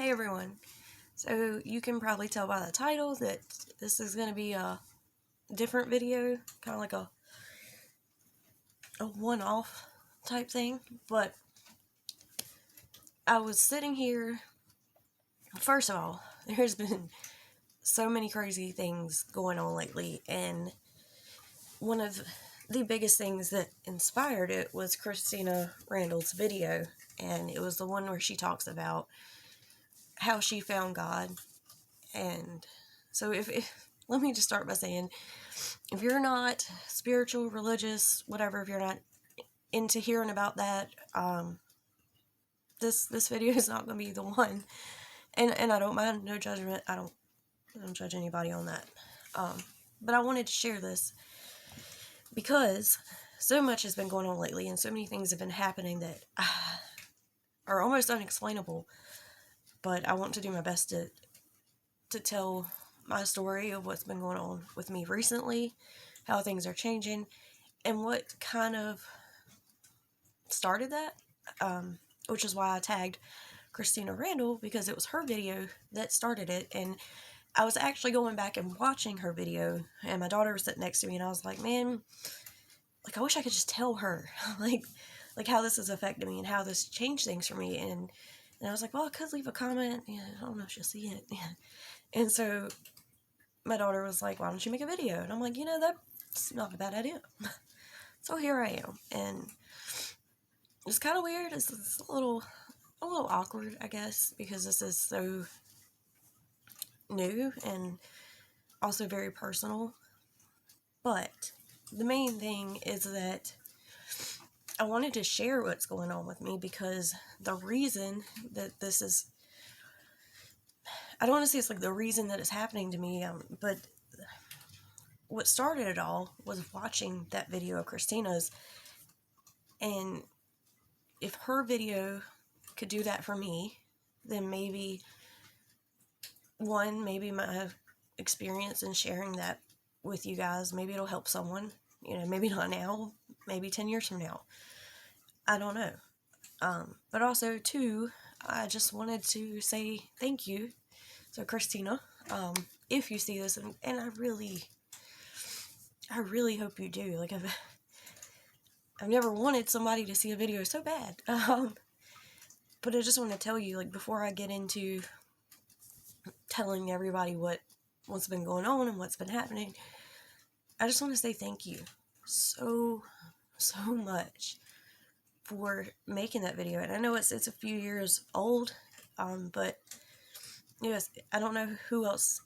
Hey everyone. So you can probably tell by the title that this is going to be a different video, kind of like a one-off type thing. But I was sitting here, first of all, there's been so many crazy things going on lately, and one of the biggest things that inspired it was Christina Randall's video, and it was the one where she talks about how she found God. And so if let me just start by saying, if you're not spiritual, religious, whatever, if you're not into hearing about that, this video is not going to be the one. And I don't mind, no judgment. I don't judge anybody on that. But I wanted to share this because so much has been going on lately, and so many things have been happening that are almost unexplainable. But I want to do my best to tell my story of what's been going on with me recently, how things are changing, and what kind of started that, which is why I tagged Christina Randall, because it was her video that started it. And I was actually going back and watching her video, and my daughter was sitting next to me, and I was like, man, like, I wish I could just tell her like how this has affected me and how this changed things for me. And I was like, well, I could leave a comment. Yeah, I don't know if she'll see it. Yeah. And so my daughter was like, why don't you make a video? And I'm like, that's not a bad idea. So here I am. And it's kind of weird. It's a little awkward, I guess, because this is so new and also very personal. But the main thing is that I wanted to share what's going on with me, because the reason that this is, I don't want to say it's like the reason that it's happening to me, but what started it all was watching that video of Christina's. And if her video could do that for me, then maybe my experience in sharing that with you guys, maybe it'll help someone, maybe not now, maybe 10 years from now. I don't know. But also, too, I just wanted to say thank you. So, Christina, if you see this, and I really hope you do. Like, I've never wanted somebody to see a video so bad. But I just want to tell you, like, before I get into telling everybody what's been going on and what's been happening, I just want to say thank you so much for making that video. And I know it's a few years old, but yes, I don't know who else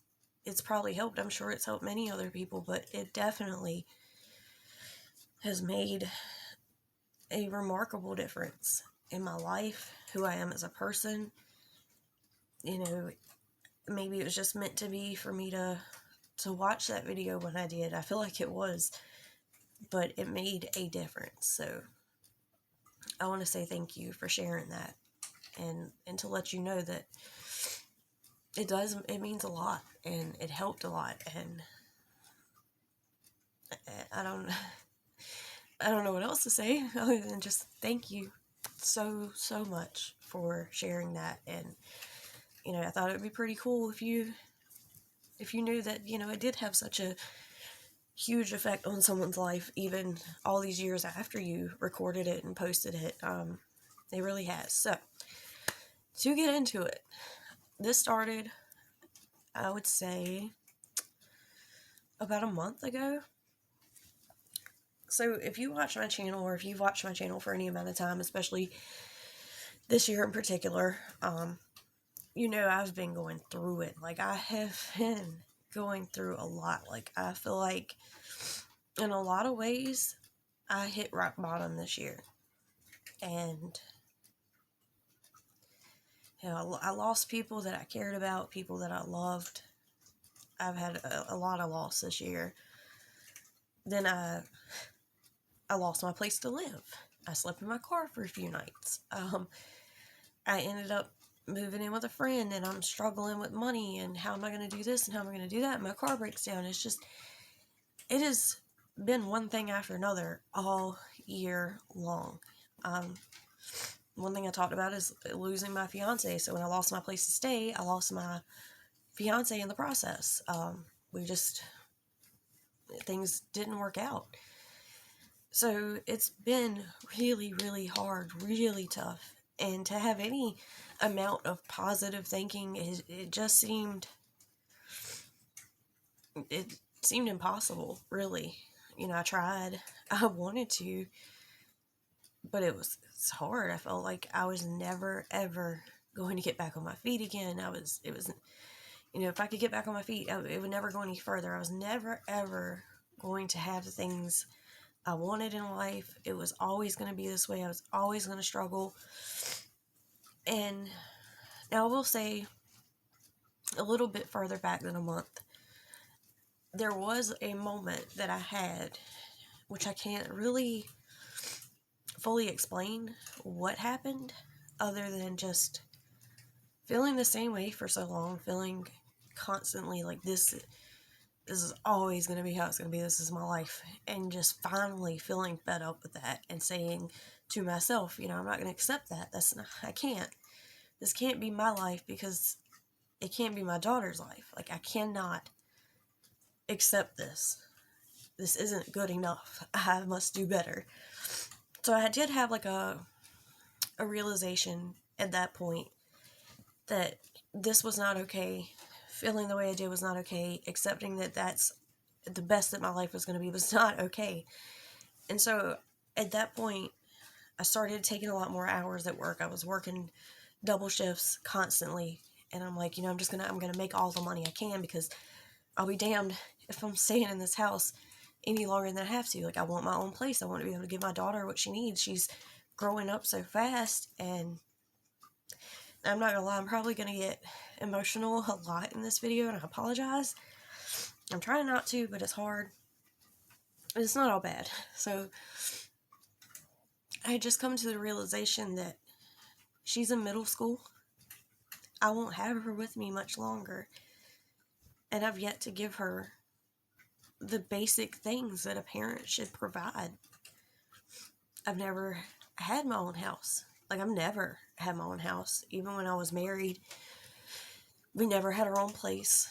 it's probably helped. I'm sure it's helped many other people, but it definitely has made a remarkable difference in my life, who I am as a person. Maybe it was just meant to be for me to watch that video when I did. I feel like it was, but it made a difference. So I want to say thank you for sharing that, and to let you know that it means a lot, and it helped a lot. And I don't know what else to say other than just thank you so much for sharing that. And I thought it would be pretty cool if you knew that it did have such a huge effect on someone's life, even all these years after you recorded it and posted it. It really has. So, to get into it, this started, I would say, about a month ago. So if you watch my channel, or if you've watched my channel for any amount of time, especially this year in particular, I've been going through it. Like, I have been going through a lot. Like, I feel like in a lot of ways I hit rock bottom this year. And I lost people that I cared about, people that I loved. I've had a lot of loss this year. Then I lost my place to live. I slept in my car for a few nights. I ended up moving in with a friend, and I'm struggling with money, and how am I going to do this and how am I going to do that? And my car breaks down. It has been one thing after another all year long. one thing I talked about is losing my fiance. So when I lost my place to stay, I lost my fiance in the process. Things didn't work out. So it's been really, really hard, really tough. And to have any amount of positive thinking, it seemed impossible, really. I tried. I wanted to, but it's hard. I felt like I was never, ever going to get back on my feet again. If I could get back on my feet, it would never go any further. I was never, ever going to have the things I wanted in life. It was always going to be this way. I was always going to struggle. And now I will say, a little bit further back than a month, there was a moment that I had, which I can't really fully explain what happened, other than just feeling the same way for so long, feeling constantly like this is always going to be how it's going to be, this is my life, and just finally feeling fed up with that and saying to myself, I'm not going to accept that. I can't. This can't be my life, because it can't be my daughter's life. Like, I cannot accept this. This isn't good enough. I must do better. So I did have like a realization at that point that this was not okay. Feeling the way I did was not okay. Accepting that that's the best that my life was going to be was not okay. And so at that point, I started taking a lot more hours at work. I was working double shifts constantly. And I'm like, I'm going to make all the money I can, because I'll be damned if I'm staying in this house any longer than I have to. Like, I want my own place. I want to be able to give my daughter what she needs. She's growing up so fast, and I'm not gonna lie, I'm probably gonna get emotional a lot in this video, and I apologize. I'm trying not to, but it's hard. It's not all bad. So I had just come to the realization that she's in middle school. I won't have her with me much longer, and I've yet to give her the basic things that a parent should provide. I've never had my own house. Like, I've never had my own house. Even when I was married, we never had our own place.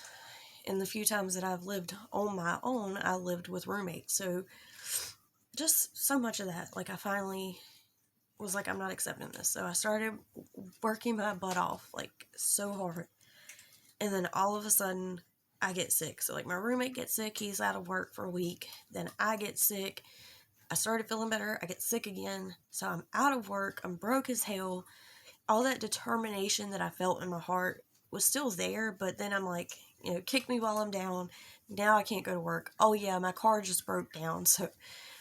And the few times that I've lived on my own, I lived with roommates. So just so much of that. Like, I finally was like, I'm not accepting this. So I started working my butt off, like, so hard. And then all of a sudden, I get sick. So, like, my roommate gets sick. He's out of work for a week. Then I get sick. I started feeling better. I get sick again. So I'm out of work. I'm broke as hell. All that determination that I felt in my heart was still there. But then I'm like, kick me while I'm down. Now I can't go to work. Oh, yeah, my car just broke down.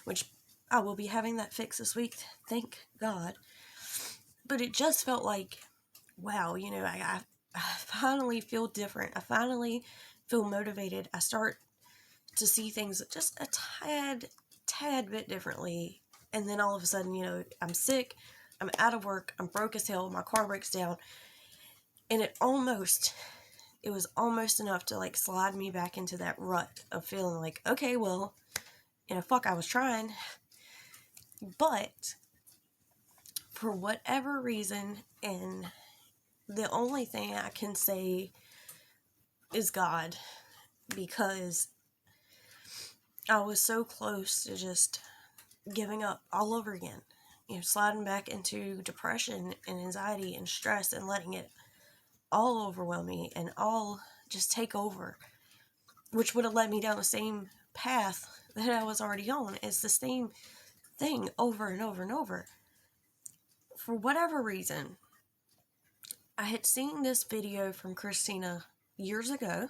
Which I will be having that fixed this week. Thank God. But it just felt like, wow, I finally feel different. I finally feel motivated. I start to see things just a tad bit differently. And then all of a sudden, I'm sick, I'm out of work, I'm broke as hell, my car breaks down. And it was almost enough to, like, slide me back into that rut of feeling like, okay, well, fuck, I was trying. But for whatever reason, and the only thing I can say is God, because I was so close to just giving up all over again, sliding back into depression and anxiety and stress, and letting it all overwhelm me and all just take over, which would have led me down the same path that I was already on. It's the same thing over and over and over. For whatever reason, I had seen this video from Christina years ago.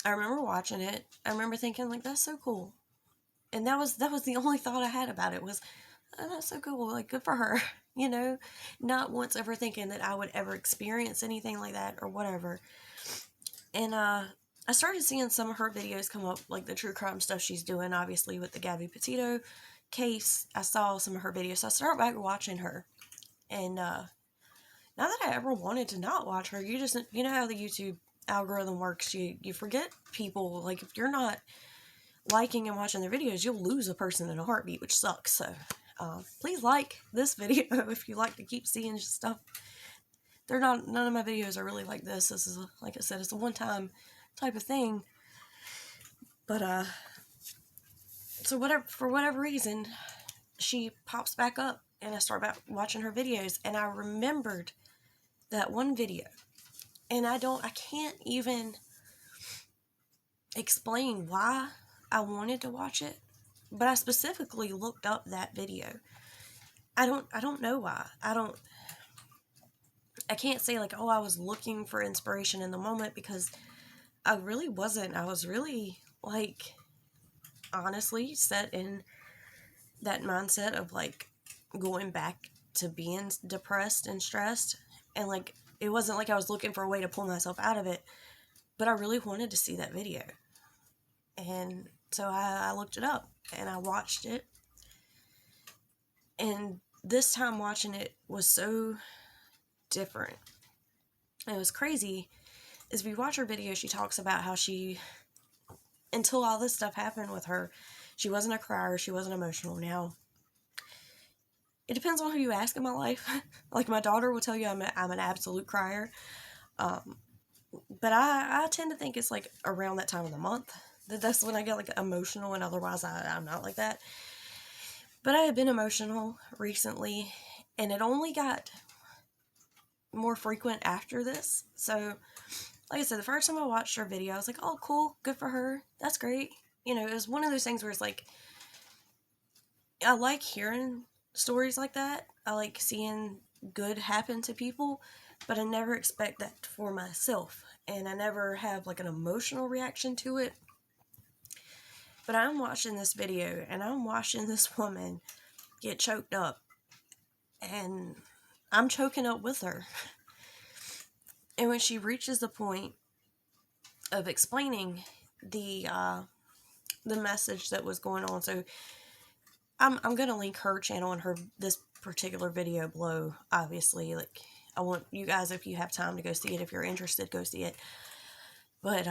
I remember watching it. I remember thinking, like, that's so cool. And that was the only thought I had about it was, oh, that's so cool. Like, good for her. Not once ever thinking that I would ever experience anything like that or whatever. And I started seeing some of her videos come up, like the true crime stuff she's doing, obviously, with the Gabby Petito case. I saw some of her videos. So I started back watching her. And not that I ever wanted to not watch her. You know how the YouTube algorithm works. You forget people. Like, if you're not liking and watching their videos, you'll lose a person in a heartbeat, which sucks. So Please like this video if you like to keep seeing stuff. None of my videos are really like this. This is, like I said, it's a one-time type of thing. But, so for whatever reason, she pops back up, and I start back watching her videos, and I remembered that one video, and I can't even explain why I wanted to watch it, but I specifically looked up that video. I don't know why. I can't say like, oh, I was looking for inspiration in the moment, because I really wasn't. I was really, like, honestly set in that mindset of, like, going back to being depressed and stressed, and, like, it wasn't like I was looking for a way to pull myself out of it, but I really wanted to see that video. And so I looked it up, and I watched it, and this time watching it was so different. And it was crazy, is if you watch her video, she talks about how until all this stuff happened with her, she wasn't a crier, she wasn't emotional. Now, it depends on who you ask in my life. Like, my daughter will tell you I'm an absolute crier. But I tend to think it's, like, around that time of the month. That's when I get, like, emotional, and otherwise I'm not like that. But I have been emotional recently, and it only got more frequent after this. So, like I said, the first time I watched her video, I was like, oh, cool, good for her, that's great. You know, it was one of those things where it's like, I like hearing stories like that. I like seeing good happen to people, but I never expect that for myself, and I never have, like, an emotional reaction to it. But I'm watching this video, and I'm watching this woman get choked up, and I'm choking up with her. And when she reaches the point of explaining the message that was going on, so I'm gonna link her channel and this particular video below. Obviously, like, I want you guys, if you have time, to go see it. If you're interested, go see it. But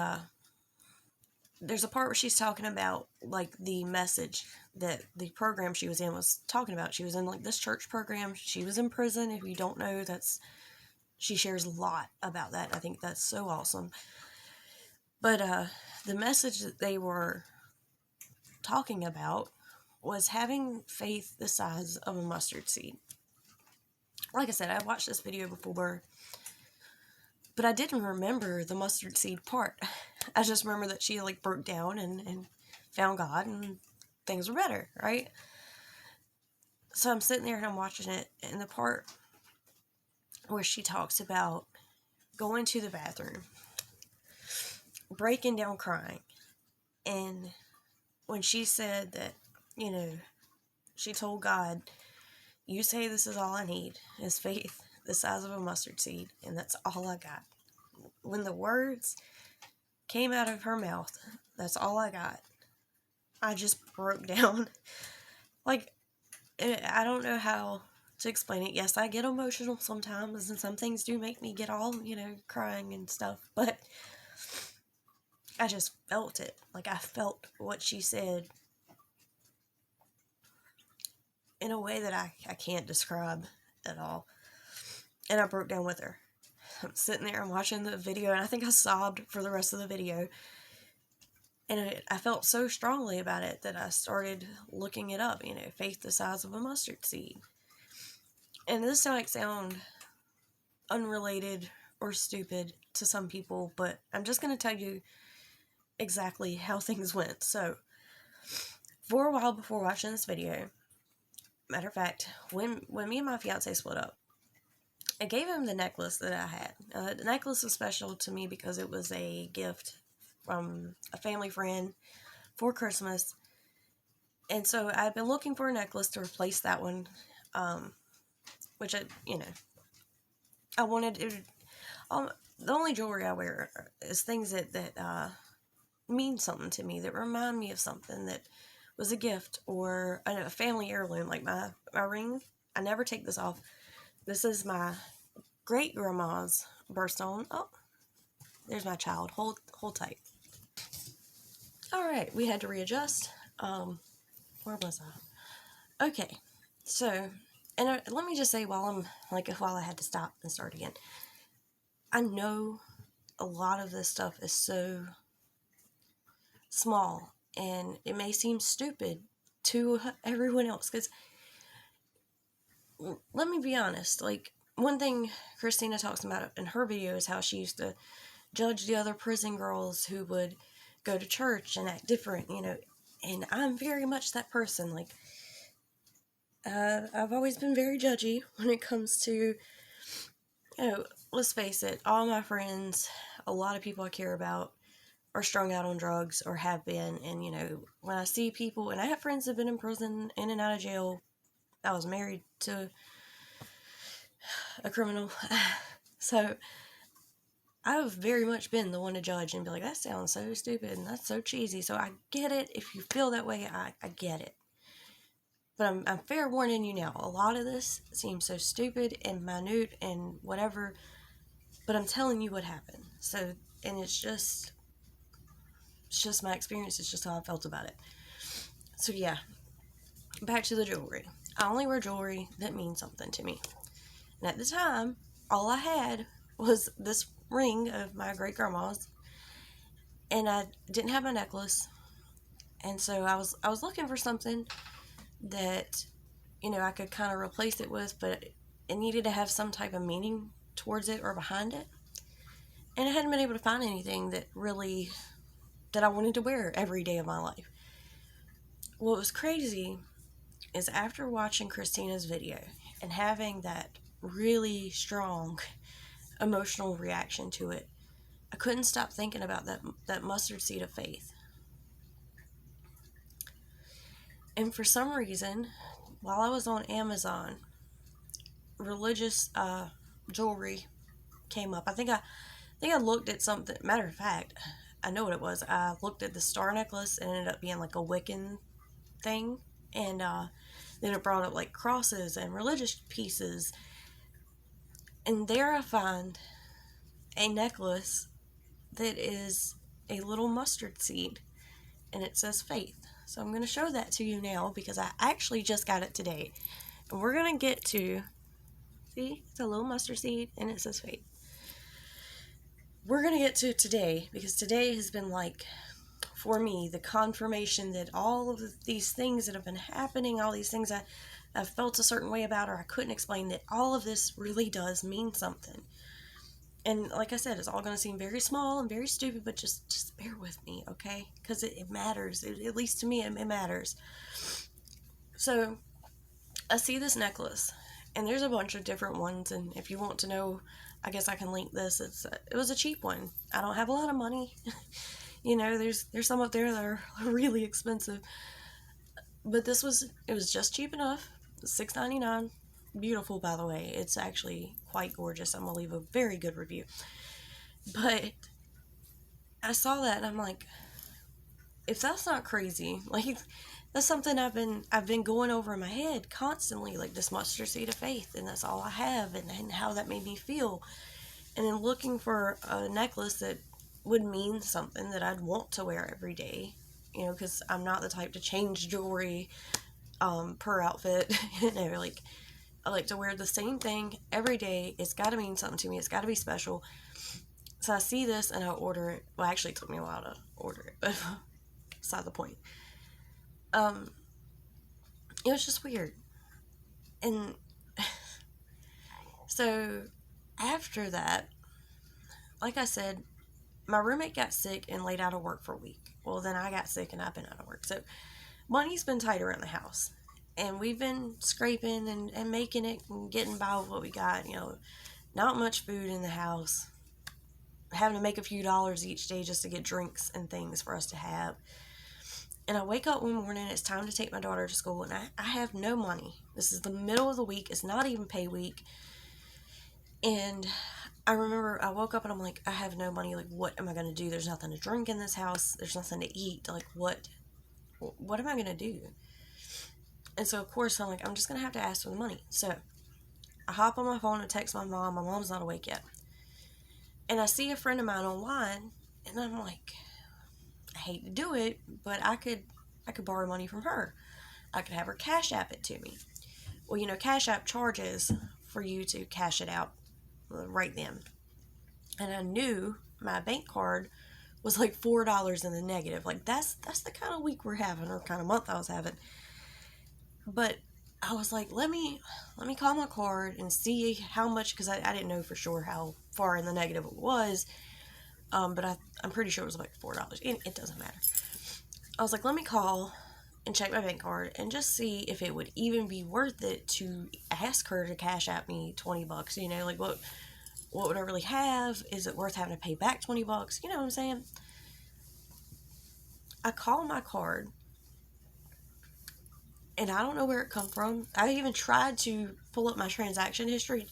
there's a part where she's talking about, like, the message that the program she was in was talking about. She was in, like, this church program. She was in prison. If you don't know, she shares a lot about that. I think that's so awesome. But the message that they were talking about was having faith the size of a mustard seed. Like I said, I watched this video before, but I didn't remember the mustard seed part. I just remember that she, like, broke down and found God, and things were better, right? So I'm sitting there and I'm watching it, and the part where she talks about going to the bathroom, breaking down crying, and when she said that, you know, she told God, you say this is all I need, is faith the size of a mustard seed, and that's all I got. When the words came out of her mouth, that's all I got, I just broke down. Like, I don't know how to explain it. Yes, I get emotional sometimes, and some things do make me get all, you know, crying and stuff, but I just felt it. Like, I felt what she said in a way that I can't describe at all. And I broke down with her. I'm sitting there and watching the video, and I think I sobbed for the rest of the video. And I felt so strongly about it that I started looking it up, you know, faith the size of a mustard seed. And this might sound unrelated or stupid to some people, but I'm just going to tell you exactly how things went. So, for a while before watching this video, matter of fact, when me and my fiance split up, I gave him the necklace that I had. The necklace was special to me because it was a gift from a family friend for Christmas. And so I'd been looking for a necklace to replace that one, which I wanted. The only jewelry I wear is things that mean something to me, that remind me of something that was a gift or a family heirloom. Like my ring, I never take this off. This is my great grandma's birthstone. Oh, there's my child. Hold tight. All right, we had to readjust. Where was I? Okay, So, let me just say while I had to stop and start again, I know a lot of this stuff is so small and it may seem stupid to everyone else. Because let me be honest, like, one thing Christina talks about in her video is how she used to judge the other prison girls who would go to church and act different, and I'm very much that person. Like, I've always been very judgy when it comes to, let's face it, all my friends, a lot of people I care about are strung out on drugs or have been. And, when I see people, and I have friends that have been in prison, in and out of jail. I was married to a criminal. So I've very much been the one to judge and be like, that sounds so stupid and that's so cheesy. So I get it. If you feel that way, I get it. But I'm fair warning you now. A lot of this seems so stupid and minute and whatever, but I'm telling you what happened. So, and it's just my experience. It's just how I felt about it. So yeah, back to the jewelry. I only wear jewelry that means something to me. And at the time, all I had was this ring of my great grandma's, and I didn't have my necklace. And so I was looking for something that, I could kind of replace it with, but it needed to have some type of meaning towards it or behind it. And I hadn't been able to find anything that I wanted to wear every day of my life. What was crazy is after watching Christina's video and having that really strong emotional reaction to it, I couldn't stop thinking about that mustard seed of faith. And for some reason, while I was on Amazon, religious jewelry came up. I think I looked at something. Matter of fact, I know what it was. I looked at the star necklace and it ended up being like a Wiccan thing, and then it brought up like crosses and religious pieces. And there I find a necklace that is a little mustard seed, and it says faith. So I'm going to show that to you now because I actually just got it today. And we're going to get to, see, it's a little mustard seed and it says faith. We're going to get to today because today has been like, for me, the confirmation that all of these things that have been happening, all these things I've felt a certain way about or I couldn't explain, that all of this really does mean something. And like I said, it's all going to seem very small and very stupid, but just bear with me, okay? Because it matters. At least to me, it matters. So I see this necklace, and there's a bunch of different ones. And if you want to know, I guess I can link this. It was a cheap one. I don't have a lot of money. There's some up there that are really expensive. But it was just cheap enough. $6.99. Beautiful, by the way. It's actually quite gorgeous. I'm gonna leave a very good review. But I saw that and I'm like, if that's not crazy, like, that's something I've been going over in my head constantly, like this mustard seed of faith, and that's all I have, and how that made me feel. And then looking for a necklace that would mean something that I'd want to wear every day, because I'm not the type to change jewelry per outfit. Like, I like to wear the same thing every day. It's got to mean something to me. It's got to be special. So I see this and I order it. Well, actually, it took me a while to order it, but beside the point. It was just weird. And so after that, like I said, my roommate got sick and laid out of work for a week. Well, then I got sick and I've been out of work. So money's been tight around the house. And we've been scraping and making it and getting by with what we got. Not much food in the house. Having to make a few dollars each day just to get drinks and things for us to have. And I wake up one morning, it's time to take my daughter to school, and I have no money. This is the middle of the week. It's not even pay week. And I remember I woke up and I'm like, I have no money. Like, what am I going to do? There's nothing to drink in this house. There's nothing to eat. Like, what am I going to do? And so, of course, I'm like, I'm just going to have to ask for the money. So I hop on my phone and text my mom. My mom's not awake yet. And I see a friend of mine online, and I'm like, I hate to do it, but I could borrow money from her. I could have her Cash App it to me. Well, Cash App charges for you to cash it out right then. And I knew my bank card was like $4 in the negative. Like that's the kind of week we're having, or kind of month I was having. But I was like, let me call my card and see how much, because I didn't know for sure how far in the negative it was. But I'm pretty sure it was like $4. It doesn't matter. I was like, let me call and check my bank card and just see if it would even be worth it to ask her to cash out me $20. Like what would I really have? Is it worth having to pay back $20? You know what I'm saying? I call my card, and I don't know where it come from. I even tried to pull up my transaction history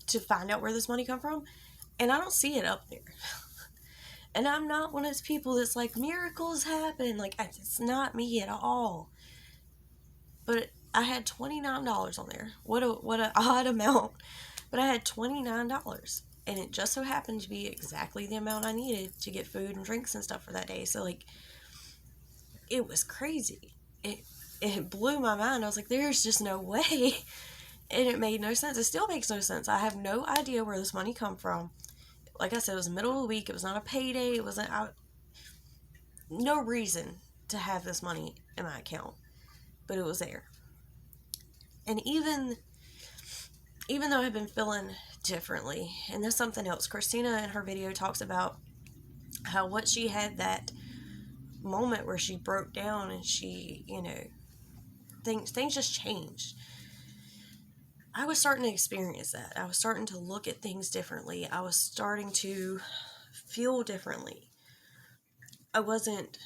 to find out where this money come from, and I don't see it up there. And I'm not one of those people that's like, miracles happen. Like, it's not me at all. But I had $29 on there. What a odd amount. But I had $29. And it just so happened to be exactly the amount I needed to get food and drinks and stuff for that day. So, like, it was crazy. It blew my mind. I was like, there's just no way. And it made no sense. It still makes no sense. I have no idea where this money come from. Like I said, it was the middle of the week. It was not a payday. It wasn't out. No reason to have this money in my account, but it was there. And even though I've been feeling differently, and there's something else. Christina in her video talks about how what she had that moment where she broke down and she, things just changed. I was starting to experience that. I was starting to look at things differently. I was starting to feel differently. I wasn't,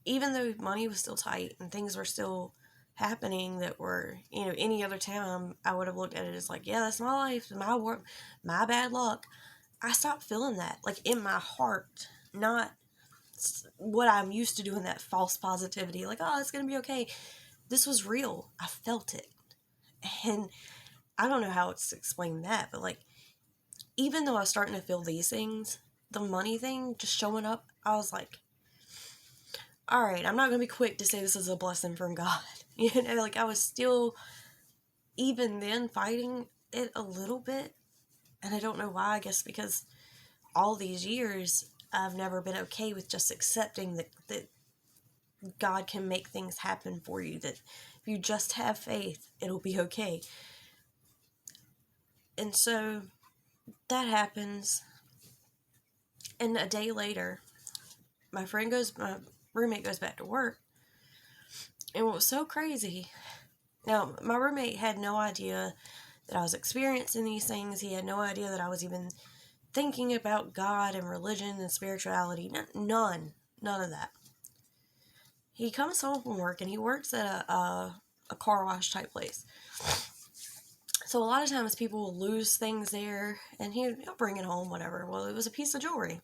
even though money was still tight and things were still happening that were, any other time I would have looked at it as like, yeah, that's my life, my work, my bad luck. I stopped feeling that, like in my heart, not what I'm used to doing, that false positivity, like, oh, it's going to be okay. This was real. I felt it. And I don't know how to explain that, but like, even though I was starting to feel these things, the money thing just showing up, I was like, all right, I'm not going to be quick to say this is a blessing from God. Like I was still, even then, fighting it a little bit. And I don't know why. I guess because all these years, I've never been okay with just accepting that God can make things happen for you, that if you just have faith, it'll be okay. And so that happens, and a day later, my roommate goes back to work, and what was so crazy, now, my roommate had no idea that I was experiencing these things. He had no idea that I was even thinking about God and religion and spirituality. None of that. He comes home from work, and he works at a car wash type place. So a lot of times people will lose things there, and he'll bring it home, whatever. Well, it was a piece of jewelry.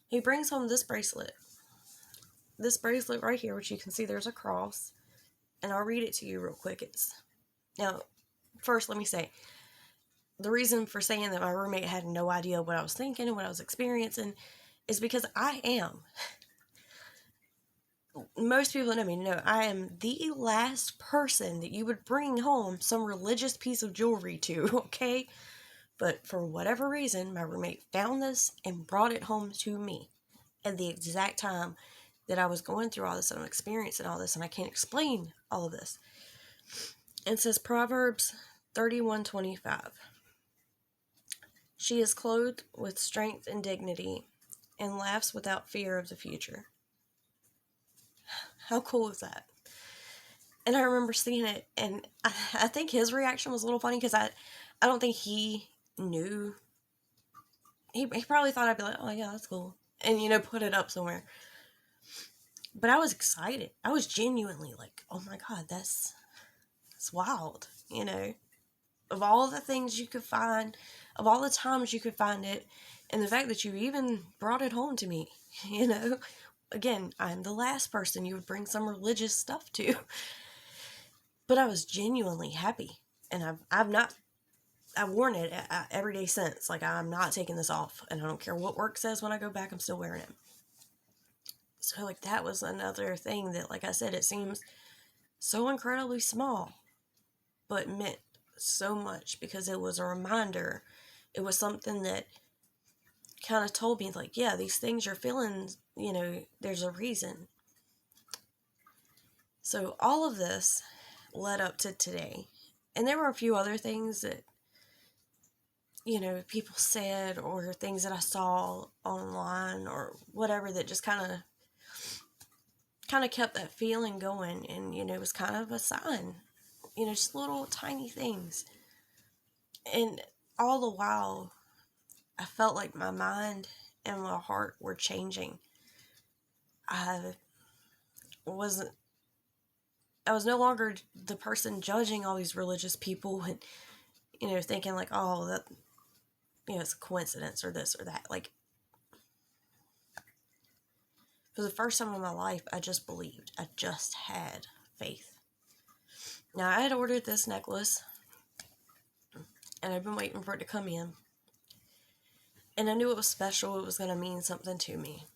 He brings home this bracelet. This bracelet right here, which you can see there's a cross. And I'll read it to you real quick. Now, first let me say, the reason for saying that my roommate had no idea what I was thinking and what I was experiencing is because I am. Most people that know me know I am the last person that you would bring home some religious piece of jewelry to, okay? But for whatever reason, my roommate found this and brought it home to me at the exact time that I was going through all this and I'm experiencing all this, and I can't explain all of this. It says Proverbs 31:25. She is clothed with strength and dignity and laughs without fear of the future. How cool is that? And I remember seeing it, and I think his reaction was a little funny because I don't think he knew. He probably thought I'd be like, oh yeah, that's cool, and put it up somewhere. But I was excited. I was genuinely like, oh my God, that's wild, Of all the things you could find, of all the times you could find it, and the fact that you even brought it home to me, Again, I'm the last person you would bring some religious stuff to. But I was genuinely happy. And I've worn it every day since. Like, I'm not taking this off. And I don't care what work says when I go back, I'm still wearing it. So, like, that was another thing that, like I said, it seems so incredibly small, but meant so much because it was a reminder. It was something that kind of told me, like, yeah, these things you're feeling, there's a reason. So all of this led up to today. And there were a few other things that, people said, or things that I saw online or whatever, that just kind of kept that feeling going. And, it was kind of a sign, just little tiny things. And all the while, I felt like my mind and my heart were changing. I wasn't I was no longer the person judging all these religious people and, thinking like, oh, that, it's a coincidence or this or that. Like, for the first time in my life, I just believed. I just had faith. Now, I had ordered this necklace, and I've been waiting for it to come in. And I knew it was special. It was going to mean something to me.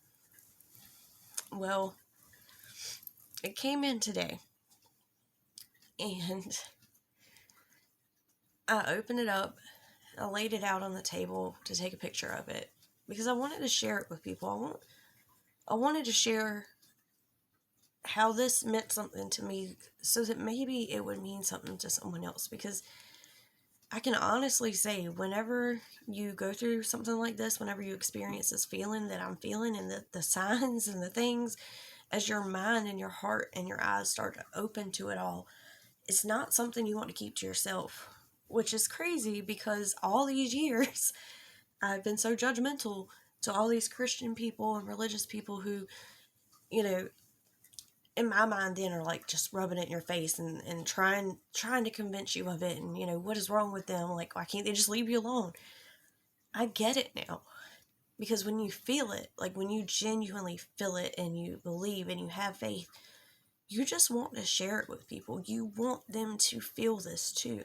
Well, it came in today. And I opened it up. I laid it out on the table to take a picture of it because I wanted to share it with people. I wanted to share how this meant something to me so that maybe it would mean something to someone else, because I can honestly say, whenever you go through something like this, whenever you experience this feeling that I'm feeling, and the signs and the things, as your mind and your heart and your eyes start to open to it all, it's not something you want to keep to yourself, which is crazy because all these years I've been so judgmental to all these Christian people and religious people who, in my mind then are like just rubbing it in your face and trying to convince you of it, and what is wrong with them, like, why can't they just leave you alone? I get it now, because when you feel it, like when you genuinely feel it and you believe and you have faith, you just want to share it with people. You want them to feel this too.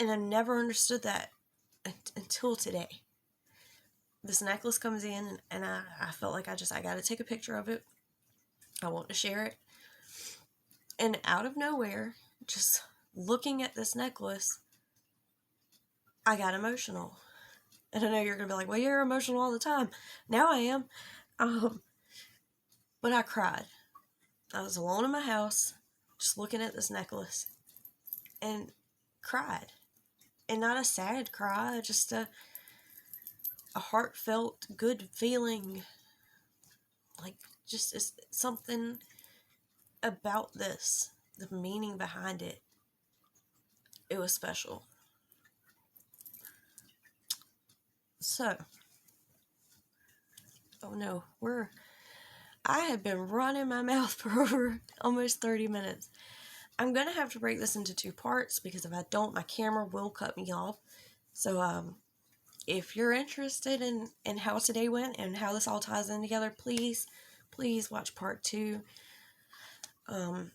And I never understood that until today. This necklace comes in, and I felt like I got to take a picture of it. I want to share it. And out of nowhere, just looking at this necklace, I got emotional. And I know you're going to be like, well, you're emotional all the time. Now I am. But I cried. I was alone in my house, just looking at this necklace, and cried. And not a sad cry, just a heartfelt, good feeling. Like, just something about this, the meaning behind it, it was special. So, oh no, I have been running my mouth for over almost 30 minutes. I'm going to have to break this into 2 parts, because if I don't, my camera will cut me off. So, if you're interested in how today went and how this all ties in together, please watch part 2. And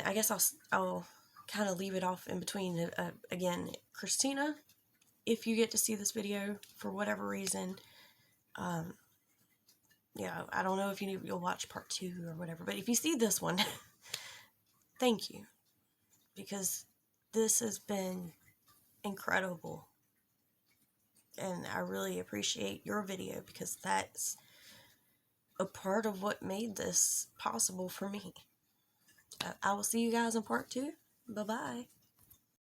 I guess I'll kind of leave it off in between. Again, Christina, if you get to see this video for whatever reason, I don't know if you'll watch part 2 or whatever, but if you see this one, thank you, because this has been incredible, and I really appreciate your video, because that's a part of what made this possible for me. I will see you guys in part 2. Bye-bye.